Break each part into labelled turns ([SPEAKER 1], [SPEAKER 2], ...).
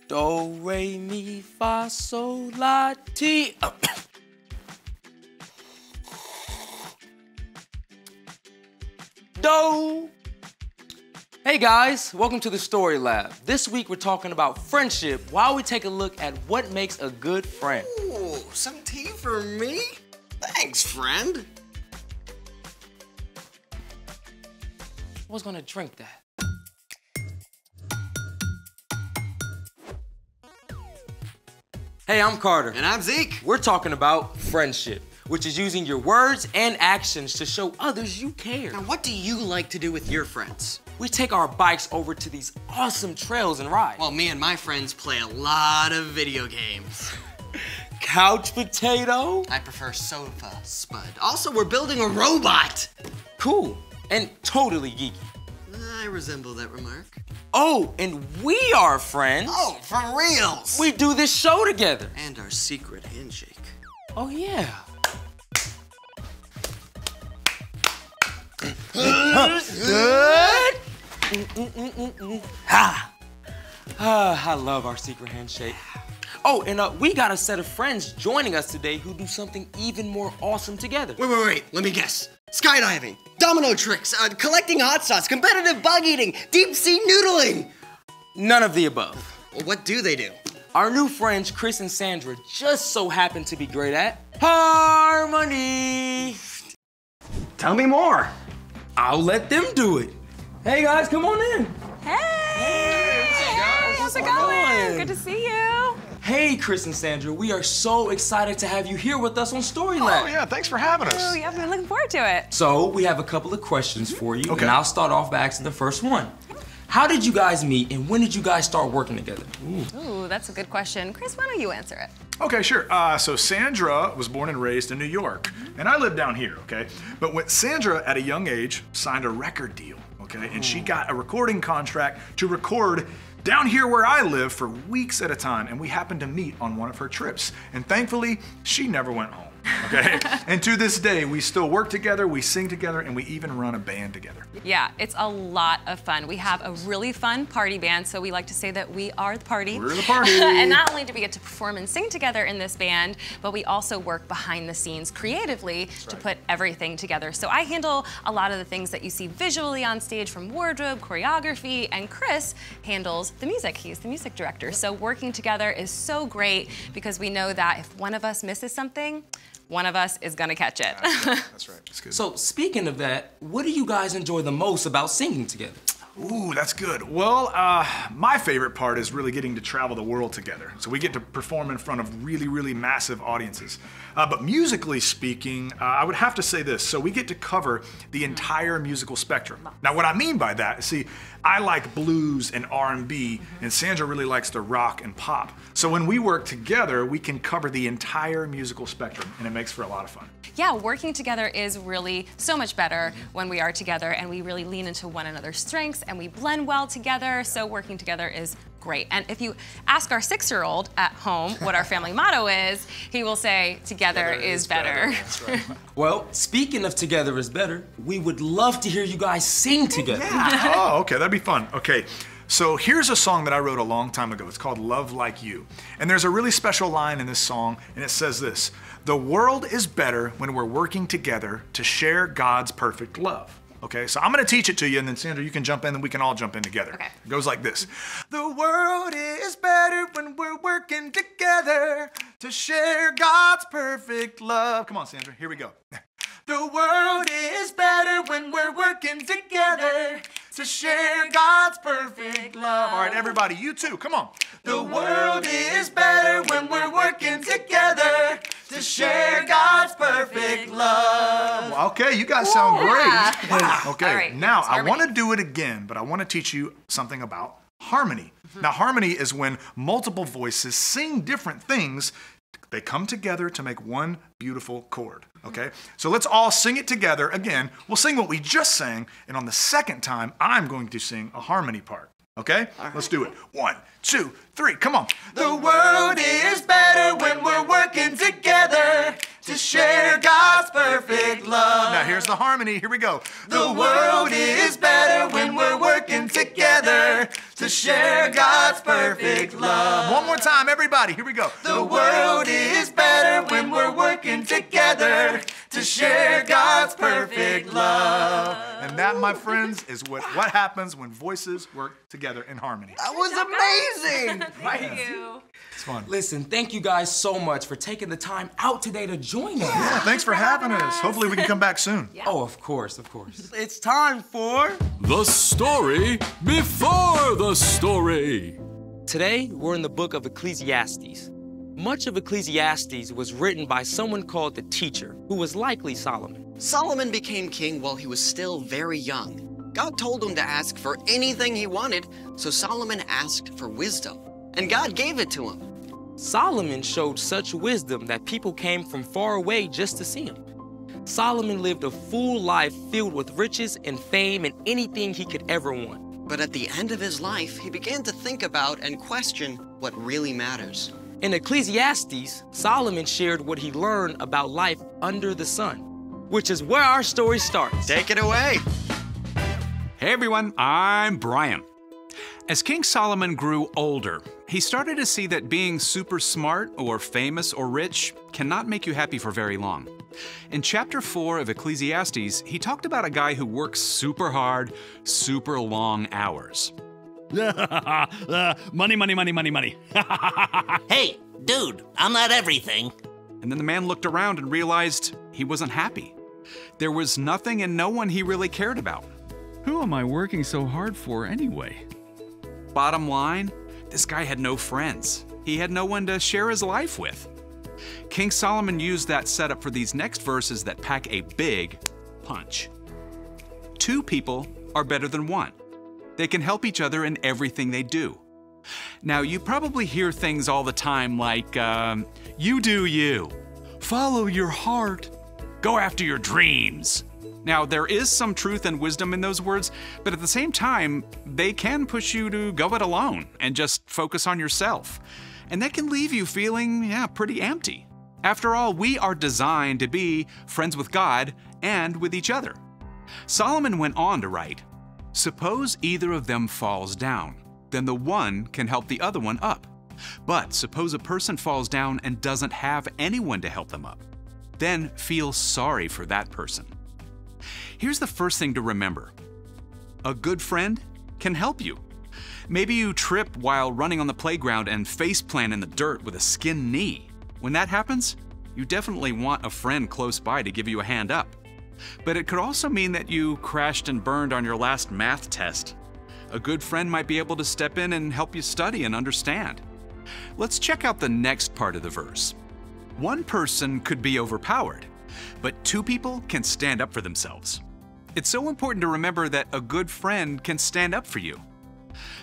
[SPEAKER 1] Do, re, mi, fa, sol, la, ti. Do. Hey guys, welcome to the StoryLab. This week we're talking about friendship while we take a look at what makes a good friend.
[SPEAKER 2] Ooh, some tea for me? Thanks, friend.
[SPEAKER 1] I was gonna drink that. Hey, I'm Carter.
[SPEAKER 2] And I'm Zeke.
[SPEAKER 1] We're talking about friendship, which is using your words and actions to show others you care.
[SPEAKER 2] Now, what do you like to do with your friends?
[SPEAKER 1] We take our bikes over to these awesome trails and ride.
[SPEAKER 2] Well, me and my friends play a lot of video games.
[SPEAKER 1] Couch potato?
[SPEAKER 2] I prefer sofa spud. Also, we're building a robot.
[SPEAKER 1] Cool, and totally geeky.
[SPEAKER 2] I resemble that remark.
[SPEAKER 1] Oh, and we are friends.
[SPEAKER 2] Oh, for reals.
[SPEAKER 1] We do this show together.
[SPEAKER 2] And our secret handshake.
[SPEAKER 1] Oh, yeah. Good. Ha. I love our secret handshake. Oh, and we got a set of friends joining us today who do something even more awesome together.
[SPEAKER 2] Wait. Let me guess. Skydiving, domino tricks, collecting hot sauce, competitive bug eating, deep sea noodling.
[SPEAKER 1] None of the above.
[SPEAKER 2] Well, what do they do?
[SPEAKER 1] Our new friends, Chris and Sandra, just so happen to be great at harmony.
[SPEAKER 3] Tell me more.
[SPEAKER 1] I'll let them do it. Hey guys, come on in.
[SPEAKER 4] Hey! How's it going? Good to see you.
[SPEAKER 1] Hey, Chris and Sandra, we are so excited to have you here with us on StoryLab.
[SPEAKER 3] Oh yeah, thanks for having us.
[SPEAKER 4] Oh, yeah, I've been looking forward to it.
[SPEAKER 1] So, we have a couple of questions for you,
[SPEAKER 3] Okay.
[SPEAKER 1] and I'll start off by asking the first one. How did you guys meet, and when did you guys start working together?
[SPEAKER 4] Ooh, that's a good question. Chris, why don't you answer it?
[SPEAKER 3] Okay, sure. So Sandra was born and raised in New York, and I live down here, okay? But when Sandra, at a young age, signed a record deal, okay? And she got a recording contract to record down here where I live for weeks at a time, and we happened to meet on one of her trips. And thankfully, she never went home, okay? And to this day, we still work together, we sing together, and we even run a band together.
[SPEAKER 4] Yeah, it's a lot of fun. We have a really fun party band, so we like to say that we are the party.
[SPEAKER 3] We're the party.
[SPEAKER 4] And not only do we get to perform and sing together in this band, but we also work behind the scenes creatively to put everything together. So I handle a lot of the things that you see visually on stage, from wardrobe, choreography, and Chris handles the music. He's the music director. So working together is so great because we know that if one of us misses something, one of us is gonna catch it.
[SPEAKER 3] That's right. That's good.
[SPEAKER 1] So, speaking of that, what do you guys enjoy the most about singing together?
[SPEAKER 3] Ooh, that's good. Well, my favorite part is really getting to travel the world together. So we get to perform in front of really, really massive audiences. But musically speaking, I would have to say this. So we get to cover the entire musical spectrum. Now, what I mean by that, see, I like blues and R&B, and Sandra really likes the rock and pop. So when we work together, we can cover the entire musical spectrum, and it makes for a lot of fun.
[SPEAKER 4] Yeah, working together is really so much better when we are together, and we really lean into one another's strengths and we blend well together, so working together is great. And if you ask our 6-year-old at home what our family motto is, he will say, together is better.
[SPEAKER 3] That's right.
[SPEAKER 1] Well, speaking of together is better, we would love to hear you guys sing together.
[SPEAKER 3] Oh, okay, that'd be fun. Okay, so here's a song that I wrote a long time ago. It's called Love Like You. And there's a really special line in this song, and it says this: "The world is better when we're working together to share God's perfect love." Okay, so I'm gonna teach it to you, and then Sandra, you can jump in, and we can all jump in together.
[SPEAKER 4] Okay.
[SPEAKER 3] It goes like this. The world is better when we're working together to share God's perfect love. Come on, Sandra, here we go. The world is better when we're working together to share God's perfect love. All right, everybody, you too, come on. The world is better when we're working together to share God's perfect love. Okay, you guys sound great.
[SPEAKER 4] Yeah.
[SPEAKER 3] Okay,
[SPEAKER 4] All right,
[SPEAKER 3] now
[SPEAKER 4] it's
[SPEAKER 3] I want to
[SPEAKER 4] harmony.
[SPEAKER 3] do it again, but I want to teach you something about harmony. Now, harmony is when multiple voices sing different things. They come together to make one beautiful chord, okay? So let's all sing it together again. We'll sing what we just sang, and on the second time, I'm going to sing a harmony part, okay? Let's do it. 1, 2, 3, come on. The world is better when we're working together to share God's perfect love. Now here's the harmony, here we go. The world is better when we're working together
[SPEAKER 5] to share God's perfect love.
[SPEAKER 3] One more time, everybody. Here we go.
[SPEAKER 5] The world is better when we're working together to share God's perfect love.
[SPEAKER 3] And that, my friends, is what happens when voices work together in harmony.
[SPEAKER 2] That was amazing!
[SPEAKER 4] Thank you.
[SPEAKER 3] It's fun.
[SPEAKER 1] Listen, thank you guys so much for taking the time out today to join us.
[SPEAKER 3] Yeah, thanks for having us. Hopefully we can come back soon.
[SPEAKER 1] Oh, of course, of course.
[SPEAKER 2] It's time for...
[SPEAKER 6] The story before the story.
[SPEAKER 1] Today, we're in the book of Ecclesiastes. Much of Ecclesiastes was written by someone called the teacher, who was likely Solomon.
[SPEAKER 2] Solomon became king while he was still very young. God told him to ask for anything he wanted, so Solomon asked for wisdom, and God gave it to him.
[SPEAKER 1] Solomon showed such wisdom that people came from far away just to see him. Solomon lived a full life filled with riches and fame and anything he could ever want.
[SPEAKER 2] But at the end of his life, he began to think about and question what really matters.
[SPEAKER 1] In Ecclesiastes, Solomon shared what he learned about life under the sun, which is where our story starts.
[SPEAKER 2] Take it away.
[SPEAKER 7] Hey everyone, I'm Brian. As King Solomon grew older, he started to see that being super smart or famous or rich cannot make you happy for very long. In chapter 4 of Ecclesiastes, he talked about a guy who works super hard, super long hours.
[SPEAKER 8] Money, money, money, money, money.
[SPEAKER 5] Hey, dude, I'm not everything.
[SPEAKER 7] And then the man looked around and realized he wasn't happy. There was nothing and no one he really cared about.
[SPEAKER 8] Who am I working so hard for anyway?
[SPEAKER 7] Bottom line, this guy had no friends. He had no one to share his life with. King Solomon used that setup for these next verses that pack a big punch. 2 people are better than 1. They can help each other in everything they do. Now, you probably hear things all the time like, you do you, follow your heart, go after your dreams. Now, there is some truth and wisdom in those words, but at the same time, they can push you to go it alone and just focus on yourself. And that can leave you feeling, pretty empty. After all, we are designed to be friends with God and with each other. Solomon went on to write, suppose either of them falls down, then the one can help the other one up. But suppose a person falls down and doesn't have anyone to help them up. Then feel sorry for that person. Here's the first thing to remember. A good friend can help you. Maybe you trip while running on the playground and faceplant in the dirt with a skinned knee. When that happens, you definitely want a friend close by to give you a hand up. But it could also mean that you crashed and burned on your last math test. A good friend might be able to step in and help you study and understand. Let's check out the next part of the verse. 1 person could be overpowered, but 2 people can stand up for themselves. It's so important to remember that a good friend can stand up for you.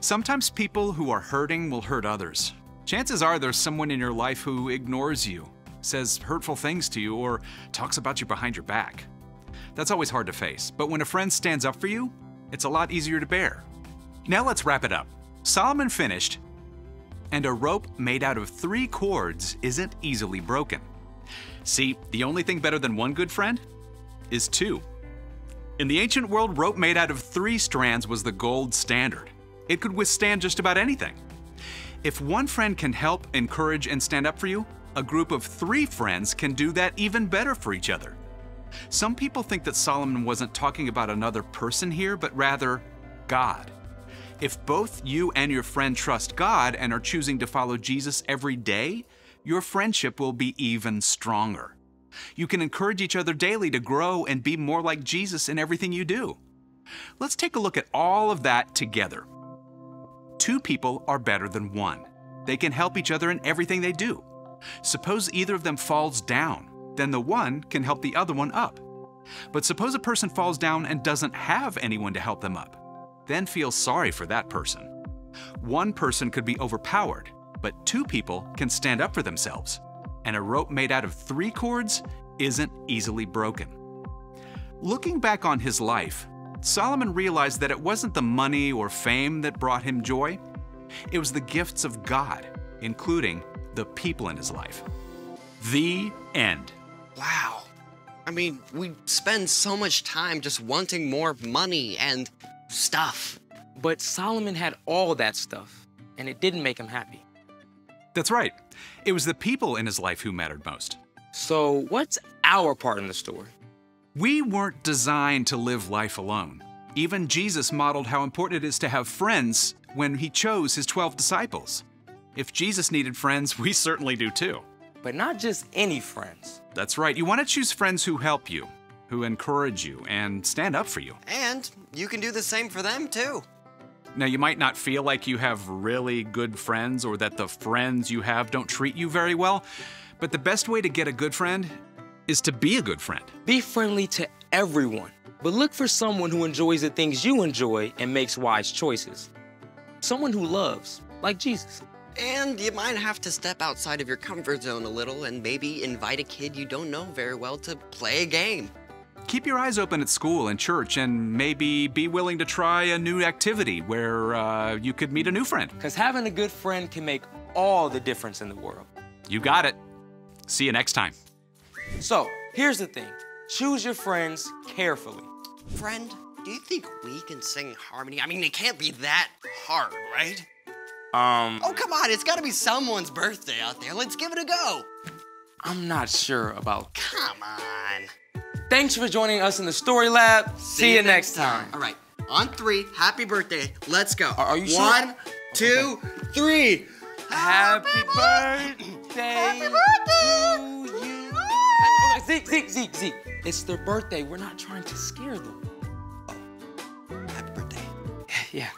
[SPEAKER 7] Sometimes people who are hurting will hurt others. Chances are there's someone in your life who ignores you, says hurtful things to you, or talks about you behind your back. That's always hard to face, but when a friend stands up for you, it's a lot easier to bear. Now let's wrap it up. Solomon finished, and a rope made out of 3 cords isn't easily broken. See, the only thing better than 1 good friend is 2. In the ancient world, rope made out of 3 strands was the gold standard. It could withstand just about anything. If 1 friend can help, encourage, and stand up for you, a group of 3 friends can do that even better for each other. Some people think that Solomon wasn't talking about another person here, but rather God. If both you and your friend trust God and are choosing to follow Jesus every day, your friendship will be even stronger. You can encourage each other daily to grow and be more like Jesus in everything you do. Let's take a look at all of that together. 2 people are better than 1. They can help each other in everything they do. Suppose either of them falls down, then the one can help the other one up. But suppose a person falls down and doesn't have anyone to help them up. Then feel sorry for that person. 1 person could be overpowered, but 2 people can stand up for themselves. And a rope made out of 3 cords isn't easily broken. Looking back on his life, Solomon realized that it wasn't the money or fame that brought him joy. It was the gifts of God, including the people in his life. The end.
[SPEAKER 2] Wow. I mean, we spend so much time just wanting more money and stuff.
[SPEAKER 1] But Solomon had all that stuff, and it didn't make him happy.
[SPEAKER 7] That's right. It was the people in his life who mattered most.
[SPEAKER 1] So what's our part in the story?
[SPEAKER 7] We weren't designed to live life alone. Even Jesus modeled how important it is to have friends when he chose his 12 disciples. If Jesus needed friends, we certainly do too.
[SPEAKER 1] But not just any friends.
[SPEAKER 7] That's right. You want to choose friends who help you, who encourage you, and stand up for you.
[SPEAKER 2] And you can do the same for them too.
[SPEAKER 7] Now, you might not feel like you have really good friends or that the friends you have don't treat you very well, but the best way to get a good friend is to be a good friend.
[SPEAKER 1] Be friendly to everyone, but look for someone who enjoys the things you enjoy and makes wise choices. Someone who loves, like Jesus.
[SPEAKER 2] And you might have to step outside of your comfort zone a little and maybe invite a kid you don't know very well to play a game.
[SPEAKER 7] Keep your eyes open at school and church and maybe be willing to try a new activity where you could meet a new friend.
[SPEAKER 1] Because having a good friend can make all the difference in the world.
[SPEAKER 7] You got it. See you next time.
[SPEAKER 1] So, here's the thing. Choose your friends carefully.
[SPEAKER 2] Friend, do you think we can sing harmony? I mean, it can't be that hard, right? Oh, come on, it's gotta be someone's birthday out there. Let's give it a go.
[SPEAKER 1] I'm not sure about that.
[SPEAKER 2] Come on.
[SPEAKER 1] Thanks for joining us in the StoryLab. See you next time.
[SPEAKER 2] All right, on 3, happy birthday. Let's go.
[SPEAKER 1] Are you sure?
[SPEAKER 2] 1, 2, 3.
[SPEAKER 1] Happy birthday to you. Zeke. It's their birthday. We're not trying to scare them.
[SPEAKER 2] Happy birthday.
[SPEAKER 1] Yeah.